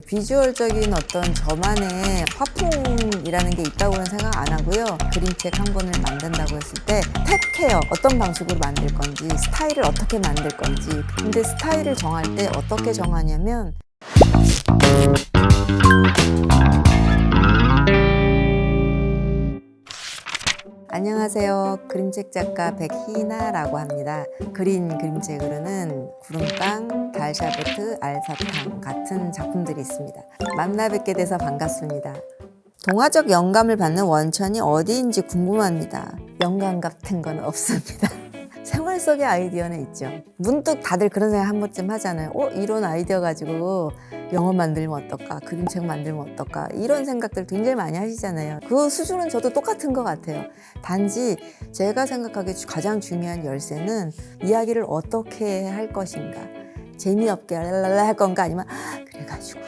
비주얼적인 어떤 저만의 화풍이라는 게 있다고는 생각 안 하고요. 그림책 한 권을 만든다고 했을 때 택해요. 어떤 방식으로 만들 건지, 스타일을 어떻게 만들 건지. 근데 스타일을 정할 때 어떻게 정하냐면 안녕하세요. 그림책 작가 백희나라고 합니다. 그린 그림책으로는 구름빵, 달샤베트, 알사탕 같은 작품들이 있습니다. 만나 뵙게 돼서 반갑습니다. 동화적 영감을 받는 원천이 어디인지 궁금합니다. 영감 같은 건 없습니다. 생활 속의 아이디어는 있죠. 문득 다들 그런 생각 한 번쯤 하잖아요. 이런 아이디어 가지고 영화 만들면 어떨까? 그림책 만들면 어떨까? 이런 생각들 굉장히 많이 하시잖아요. 그 수준은 저도 똑같은 것 같아요. 단지 제가 생각하기에 가장 중요한 열쇠는 이야기를 어떻게 할 것인가. 재미없게 랄랄라 할 건가 아니면 그래가지고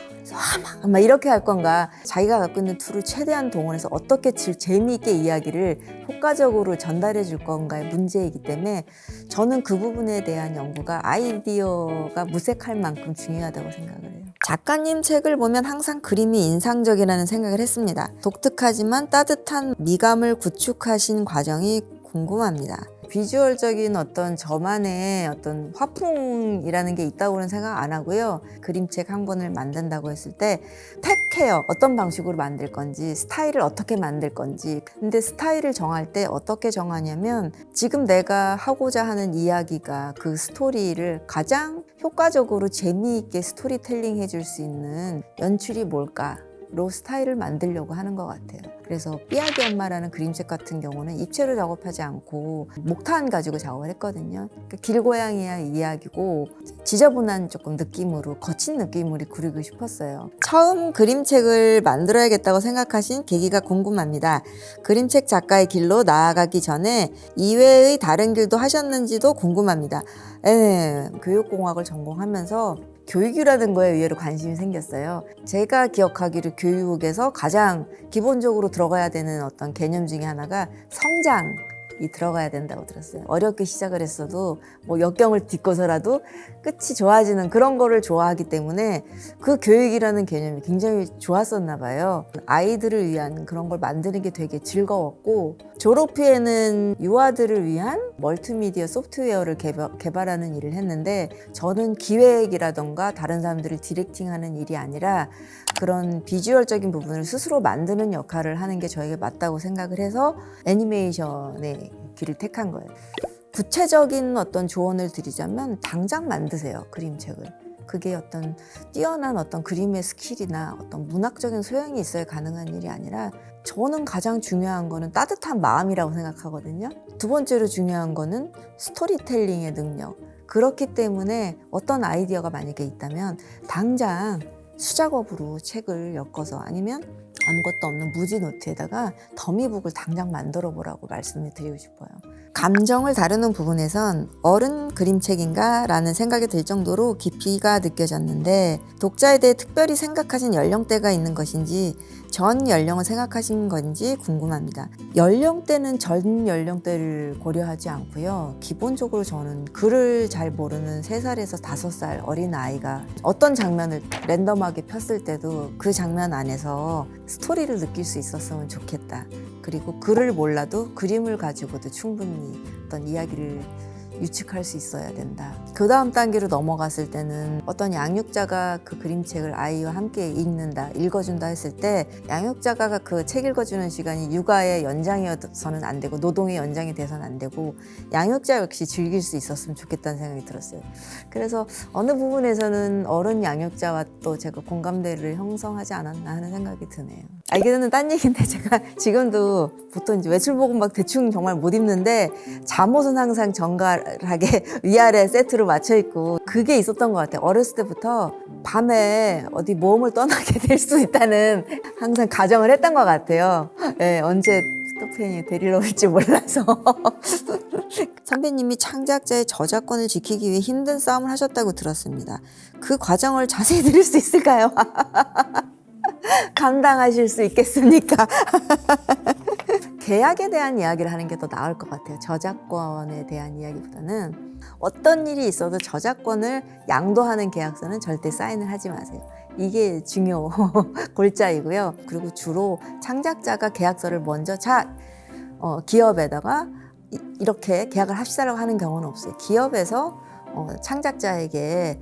막 이렇게 할 건가. 자기가 갖고 있는 툴을 최대한 동원해서 어떻게 재미있게 이야기를 효과적으로 전달해 줄 건가의 문제이기 때문에 저는 그 부분에 대한 연구가 아이디어가 무색할 만큼 중요하다고 생각을 해요. 작가님 책을 보면 항상 그림이 인상적이라는 생각을 했습니다. 독특하지만 따뜻한 미감을 구축하신 과정이 궁금합니다. 비주얼적인 어떤 저만의 어떤 화풍이라는 게 있다고는 생각 안 하고요. 그림책 한 권을 만든다고 했을 때 택해요. 어떤 방식으로 만들 건지, 스타일을 어떻게 만들 건지. 근데 스타일을 정할 때 어떻게 정하냐면 지금 내가 하고자 하는 이야기가 그 스토리를 가장 효과적으로 재미있게 스토리텔링 해줄 수 있는 연출이 뭘까? 로 스타일을 만들려고 하는 것 같아요. 그래서 삐약이 엄마라는 그림책 같은 경우는 입체로 작업하지 않고 목탄 가지고 작업을 했거든요. 그러니까 길고양이야 이야기고 지저분한 조금 느낌으로 거친 느낌으로 그리고 싶었어요. 처음 그림책을 만들어야겠다고 생각하신 계기가 궁금합니다. 그림책 작가의 길로 나아가기 전에 이외의 다른 길도 하셨는지도 궁금합니다. 교육공학을 전공하면서 교육이라는 거에 의외로 관심이 생겼어요. 제가 기억하기로 교육에서 가장 기본적으로 들어가야 되는 어떤 개념 중에 하나가 성장이 들어가야 된다고 들었어요. 어렵게 시작을 했어도 뭐 역경을 딛고서라도 끝이 좋아지는 그런 거를 좋아하기 때문에 그 교육이라는 개념이 굉장히 좋았었나 봐요. 아이들을 위한 그런 걸 만드는 게 되게 즐거웠고 졸업 후에는 유아들을 위한 멀티미디어 소프트웨어를 개발하는 일을 했는데 저는 기획이라던가 다른 사람들을 디렉팅하는 일이 아니라 그런 비주얼적인 부분을 스스로 만드는 역할을 하는 게 저에게 맞다고 생각을 해서 애니메이션의 길을 택한 거예요. 구체적인 어떤 조언을 드리자면 당장 만드세요, 그림책을. 그게 어떤 뛰어난 어떤 그림의 스킬이나 어떤 문학적인 소양이 있어야 가능한 일이 아니라 저는 가장 중요한 거는 따뜻한 마음이라고 생각하거든요. 두 번째로 중요한 거는 스토리텔링의 능력. 그렇기 때문에 어떤 아이디어가 만약에 있다면 당장 수작업으로 책을 엮어서 아니면 아무것도 없는 무지 노트에다가 더미북을 당장 만들어 보라고 말씀을 드리고 싶어요. 감정을 다루는 부분에선 어른 그림책인가 라는 생각이 들 정도로 깊이가 느껴졌는데 독자에 대해 특별히 생각하신 연령대가 있는 것인지 전 연령을 생각하신 건지 궁금합니다. 연령대는 전 연령대를 고려하지 않고요. 기본적으로 저는 글을 잘 모르는 3살에서 5살 어린 아이가 어떤 장면을 랜덤하게 폈을 때도 그 장면 안에서 스토리를 느낄 수 있었으면 좋겠다. 그리고 글을 몰라도 그림을 가지고도 충분히 어떤 이야기를 유축할 수 있어야 된다. 그 다음 단계로 넘어갔을 때는 어떤 양육자가 그 그림책을 아이와 함께 읽어준다 했을 때 양육자가 그 책 읽어주는 시간이 육아의 연장이어서는 안 되고 노동의 연장이 돼서는 안 되고 양육자 역시 즐길 수 있었으면 좋겠다는 생각이 들었어요. 그래서 어느 부분에서는 어른 양육자와 또 제가 공감대를 형성하지 않았나 하는 생각이 드네요. 알게 딴 얘기인데 제가 지금도 보통 이제 외출복은 막 대충 정말 못 입는데 잠옷은 항상 정갈하게 위아래 세트로 맞춰 입고 그게 있었던 것 같아요. 어렸을 때부터 밤에 어디 모험을 떠나게 될 수 있다는 항상 가정을 했던 것 같아요. 언제 피터팬이 데리러 올지 몰라서. 선배님이 창작자의 저작권을 지키기 위해 힘든 싸움을 하셨다고 들었습니다. 그 과정을 자세히 들을 수 있을까요? 감당하실 수 있겠습니까? 계약에 대한 이야기를 하는 게 더 나을 것 같아요. 저작권에 대한 이야기보다는 어떤 일이 있어도 저작권을 양도하는 계약서는 절대 사인을 하지 마세요. 이게 중요 골자이고요. 그리고 주로 창작자가 계약서를 먼저 기업에다가 이렇게 계약을 합시다라고 하는 경우는 없어요. 기업에서 창작자에게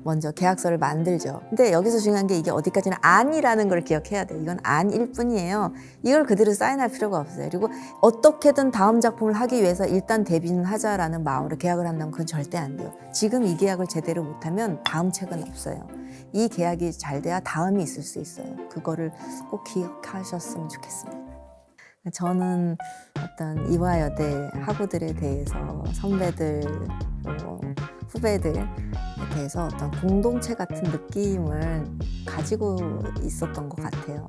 먼저 계약서를 만들죠. 근데 여기서 중요한 게 이게 어디까지는 안이라는 걸 기억해야 돼요. 이건 안일 뿐이에요. 이걸 그대로 사인할 필요가 없어요. 그리고 어떻게든 다음 작품을 하기 위해서 일단 데뷔는 하자라는 마음으로 계약을 한다면 그건 절대 안 돼요. 지금 이 계약을 제대로 못하면 다음 책은 없어요. 이 계약이 잘 돼야 다음이 있을 수 있어요. 그거를 꼭 기억하셨으면 좋겠습니다. 저는 어떤 이화여대 학우들에 대해서 선배들, 후배들에 대해서 어떤 공동체 같은 느낌을 가지고 있었던 것 같아요.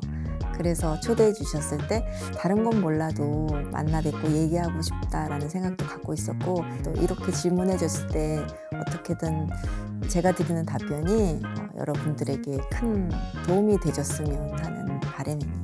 그래서 초대해 주셨을 때 다른 건 몰라도 만나 뵙고 얘기하고 싶다라는 생각도 갖고 있었고, 또 이렇게 질문해 줬을 때 어떻게든 제가 드리는 답변이 여러분들에게 큰 도움이 되셨으면 하는 바람입니다.